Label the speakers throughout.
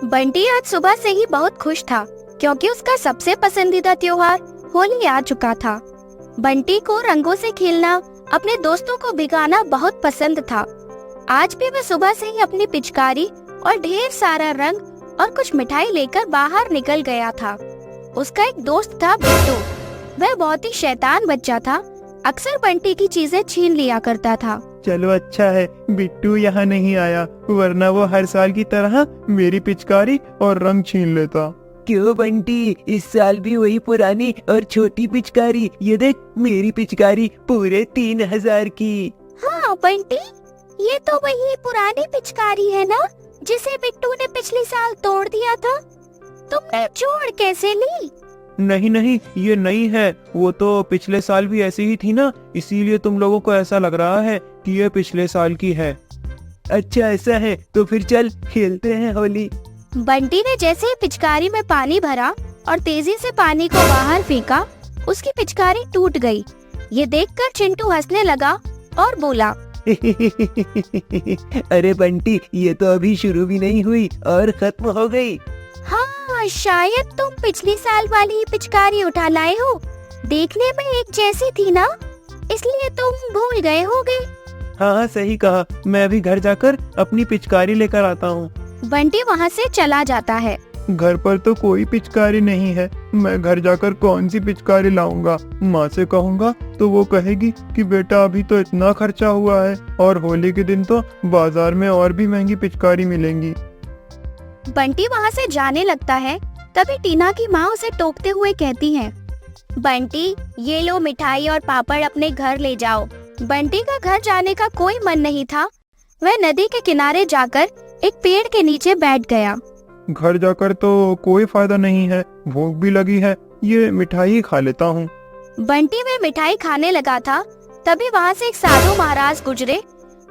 Speaker 1: बंटी आज सुबह से ही बहुत खुश था क्योंकि उसका सबसे पसंदीदा त्योहार होली आ चुका था। बंटी को रंगों से खेलना, अपने दोस्तों को भिगाना बहुत पसंद था। आज भी वह सुबह से ही अपनी पिचकारी और ढेर सारा रंग और कुछ मिठाई लेकर बाहर निकल गया था। उसका एक दोस्त था बिट्टू। वह बहुत ही शैतान बच्चा था, अक्सर बंटी की चीजें छीन लिया करता था।
Speaker 2: चलो अच्छा है बिट्टू यहाँ नहीं आया, वरना वो हर साल की तरह मेरी पिचकारी और रंग छीन लेता।
Speaker 3: क्यों बंटी, इस साल भी वही पुरानी और छोटी पिचकारी? ये देख, मेरी पिचकारी पूरे 3000 की।
Speaker 1: हाँ बंटी, ये तो वही पुरानी पिचकारी है ना जिसे बिट्टू ने पिछले साल तोड़ दिया था। तुमने जोड़ कैसे ली?
Speaker 2: नहीं नहीं, ये नई है। वो तो पिछले साल भी ऐसी ही थी ना, इसीलिए तुम लोगों को ऐसा लग रहा है कि ये पिछले साल की है।
Speaker 3: अच्छा ऐसा है तो फिर चल खेलते हैं होली।
Speaker 1: बंटी ने जैसे ही पिचकारी में पानी भरा और तेजी से पानी को बाहर फेंका, उसकी पिचकारी टूट गई। ये देखकर चिंटू हंसने लगा और बोला,
Speaker 3: अरे बंटी, ये तो अभी शुरू भी नहीं हुई और खत्म हो गई।
Speaker 1: हाँ, शायद तुम पिछली साल वाली ही पिचकारी उठा लाए हो। देखने में एक जैसी थी ना, इसलिए तुम भूल गए होगे।
Speaker 2: हाँ सही कहा, मैं अभी घर जाकर अपनी पिचकारी लेकर आता हूँ।
Speaker 1: बंटी वहाँ से चला जाता है।
Speaker 2: घर पर तो कोई पिचकारी नहीं है, मैं घर जाकर कौन सी पिचकारी लाऊंगा? माँ से कहूँगा तो वो कहेगी कि बेटा अभी तो इतना खर्चा हुआ है और होली के दिन तो बाजार में और भी महंगी पिचकारी मिलेंगी।
Speaker 1: बंटी वहाँ से जाने लगता है। तभी टीना की माँ उसे टोकते हुए कहती है, बंटी ये लो मिठाई और पापड़ अपने घर ले जाओ। बंटी का घर जाने का कोई मन नहीं था। वह नदी के किनारे जाकर एक पेड़ के नीचे बैठ गया।
Speaker 2: घर जाकर तो कोई फायदा नहीं है, भूख भी लगी है, ये मिठाई खा लेता हूँ।
Speaker 1: बंटी वह मिठाई खाने लगा था, तभी वहाँ से एक साधु महाराज गुजरे,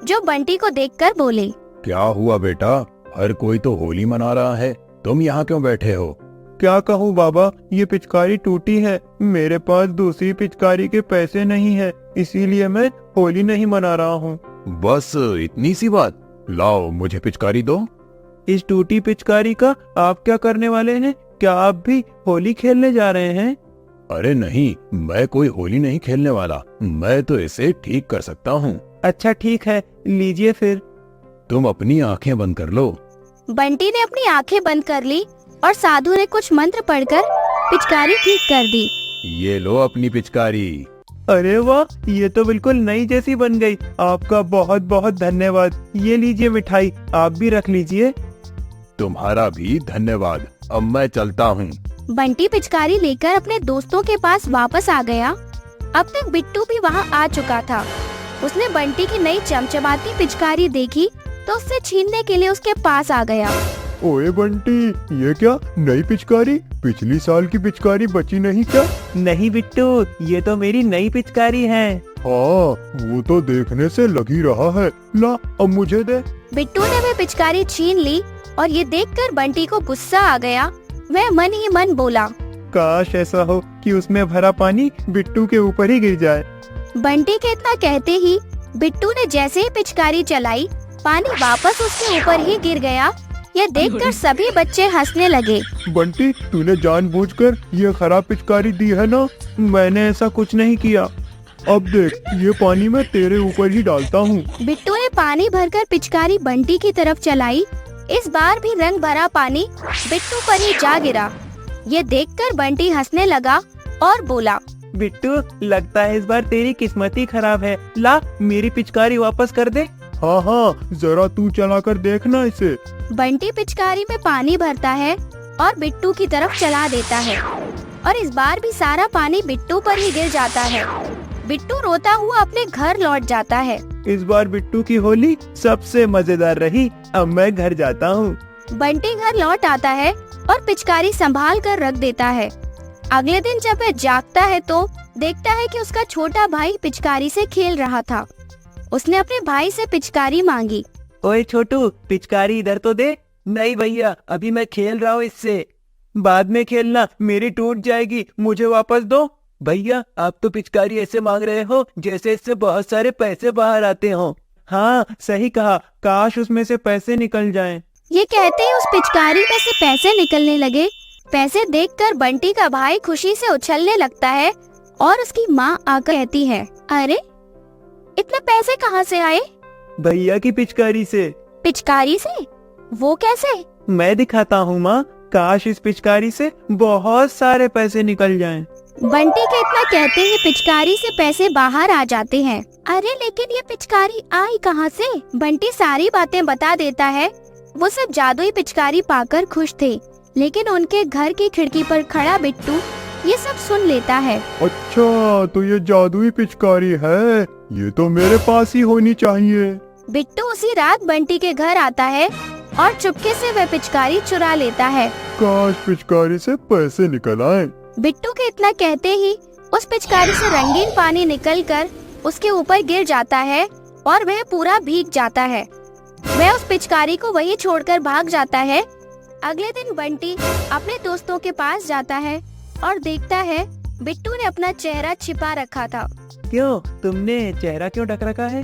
Speaker 1: जो बंटी को देखकर बोले,
Speaker 4: क्या हुआ बेटा, हर कोई तो होली मना रहा है, तुम यहाँ क्यों बैठे हो?
Speaker 2: क्या कहूँ बाबा, ये पिचकारी टूटी है, मेरे पास दूसरी पिचकारी के पैसे नहीं है, इसीलिए मैं होली नहीं मना रहा हूँ।
Speaker 4: बस इतनी सी बात? लाओ मुझे पिचकारी दो।
Speaker 2: इस टूटी पिचकारी का आप क्या करने वाले हैं? क्या आप भी होली खेलने जा रहे हैं?
Speaker 4: अरे नहीं, मैं कोई होली नहीं खेलने वाला, मैं तो इसे ठीक कर सकता हूँ।
Speaker 2: अच्छा ठीक है, लीजिए फिर।
Speaker 4: तुम अपनी आंखें बंद कर लो।
Speaker 1: बंटी ने अपनी आंखें बंद कर ली और साधु ने कुछ मंत्र पढ़कर पिचकारी ठीक कर दी।
Speaker 4: ये लो अपनी पिचकारी।
Speaker 2: अरे वाह, ये तो बिल्कुल नई जैसी बन गई। आपका बहुत बहुत धन्यवाद। ये लीजिए मिठाई, आप भी रख लीजिए।
Speaker 4: तुम्हारा भी धन्यवाद, अब मैं चलता हूँ।
Speaker 1: बंटी पिचकारी लेकर अपने दोस्तों के पास वापस आ गया। अब तक बिट्टू भी वहाँ आ चुका था। उसने बंटी की नई चमचमाती पिचकारी देखी तो उससे छीनने के लिए उसके पास आ गया।
Speaker 2: ओए बंटी, ये क्या नई पिचकारी? पिछली साल की पिचकारी बची नहीं क्या? नहीं बिट्टू, ये तो मेरी नई पिचकारी है। हाँ, वो तो देखने से लग ही रहा है। ला, अब मुझे दे।
Speaker 1: बिट्टू ने वह पिचकारी छीन ली और ये देखकर बंटी को गुस्सा आ गया। वह मन ही मन बोला,
Speaker 2: काश ऐसा हो कि उसमें भरा पानी बिट्टू के ऊपर ही गिर जाए।
Speaker 1: बंटी के इतना कहते ही बिट्टू ने जैसे ही पिचकारी चलाई, पानी वापस उसके ऊपर ही गिर गया। यह देखकर सभी बच्चे हंसने लगे।
Speaker 2: बंटी, तूने जानबूझकर ये खराब पिचकारी दी है ना? मैंने ऐसा कुछ नहीं किया। अब देख, ये पानी मैं तेरे ऊपर ही डालता हूँ।
Speaker 1: बिट्टू ने पानी भरकर पिचकारी बंटी की तरफ चलाई। इस बार भी रंग भरा पानी बिट्टू पर ही जा गिरा। ये देखकर बंटी हंसने लगा और बोला,
Speaker 2: बिट्टू, लगता है इस बार तेरी किस्मत ही खराब है। ला, मेरी पिचकारी वापस कर दे। हाँ हाँ, जरा तू चलाकर देखना इसे।
Speaker 1: बंटी पिचकारी में पानी भरता है और बिट्टू की तरफ चला देता है और इस बार भी सारा पानी बिट्टू पर ही गिर जाता है। बिट्टू रोता हुआ अपने घर लौट जाता है।
Speaker 2: इस बार बिट्टू की होली सबसे मजेदार रही, अब मैं घर जाता हूँ।
Speaker 1: बंटी घर लौट आता है और पिचकारी संभाल कर रख देता है। अगले दिन जब वह जागता है तो देखता है कि उसका छोटा भाई पिचकारी से खेल रहा था। उसने अपने भाई से पिचकारी मांगी।
Speaker 3: ओए छोटू, पिचकारी इधर तो दे। नहीं भैया, अभी मैं खेल रहा हूँ इससे।
Speaker 2: बाद में खेलना, मेरी टूट जाएगी, मुझे वापस दो।
Speaker 3: भैया, आप तो पिचकारी ऐसे मांग रहे हो जैसे इससे बहुत सारे पैसे बाहर आते हो।
Speaker 2: हाँ सही कहा, काश उसमें से पैसे निकल जाएं।
Speaker 1: ये कहते ही उस पिचकारी में से पैसे निकलने लगे। पैसे देखकर बंटी का भाई खुशी से उछलने लगता है और उसकी माँ आकर कहती है, अरे इतने पैसे कहाँ से आए?
Speaker 3: भैया की पिचकारी से।
Speaker 1: पिचकारी से? वो कैसे?
Speaker 3: मैं दिखाता हूँ माँ, काश इस पिचकारी से बहुत सारे पैसे निकल जाएं।
Speaker 1: बंटी के इतना कहते ही पिचकारी से पैसे बाहर आ जाते हैं। अरे लेकिन ये पिचकारी आई कहाँ से? बंटी सारी बातें बता देता है। वो सब जादुई पिचकारी पाकर खुश थे, लेकिन उनके घर की खिड़की पर खड़ा बिट्टू ये सब सुन लेता है।
Speaker 2: अच्छा, तो ये जादुई पिचकारी है, ये तो मेरे पास ही होनी चाहिए।
Speaker 1: बिट्टू उसी रात बंटी के घर आता है और चुपके से वह पिचकारी चुरा लेता है।
Speaker 2: काश पिचकारी से पैसे निकल आए।
Speaker 1: बिट्टू के इतना कहते ही उस पिचकारी से रंगीन पानी निकलकर उसके ऊपर गिर जाता है और वह पूरा भीग जाता है। वह उस पिचकारी को वहीं छोड़कर भाग जाता है। अगले दिन बंटी अपने दोस्तों के पास जाता है और देखता है बिट्टू ने अपना चेहरा छिपा रखा था।
Speaker 3: क्यों, तुमने चेहरा क्यों ढक रखा है?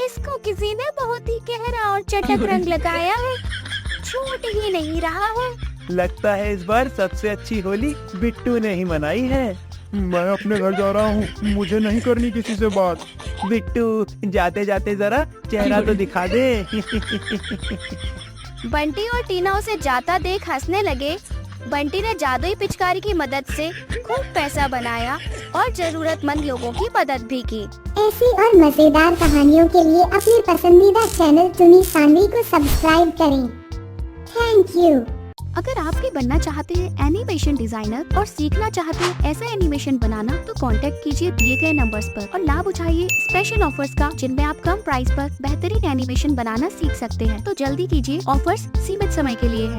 Speaker 1: इसको किसी ने बहुत ही गहरा और चटक रंग लगाया है, छूट ही नहीं रहा है।
Speaker 3: लगता है इस बार सबसे अच्छी होली बिट्टू ने ही मनाई है।
Speaker 2: मैं अपने घर जा रहा हूँ, मुझे नहीं करनी किसी से बात।
Speaker 3: बिट्टू जाते जाते जरा चेहरा तो दिखा दे।
Speaker 1: बंटी और टीना उसे जाता देख हंसने लगे। बंटी ने जादुई पिचकारी की मदद से खूब पैसा बनाया और जरूरतमंद लोगों की मदद भी की।
Speaker 5: ऐसी और मजेदार कहानियों के लिए अपने पसंदीदा चैनल टुनी सानवी को सब्सक्राइब करें। Thank you.
Speaker 1: अगर आप भी बनना चाहते हैं एनिमेशन डिजाइनर और सीखना चाहते हैं ऐसा एनिमेशन बनाना, तो कांटेक्ट कीजिए दिए गए नंबर्स पर और लाभ उठाइए स्पेशल ऑफर्स का, जिनमें आप कम प्राइस पर बेहतरीन एनिमेशन बनाना सीख सकते हैं। तो जल्दी कीजिए, ऑफर्स सीमित समय के लिए है।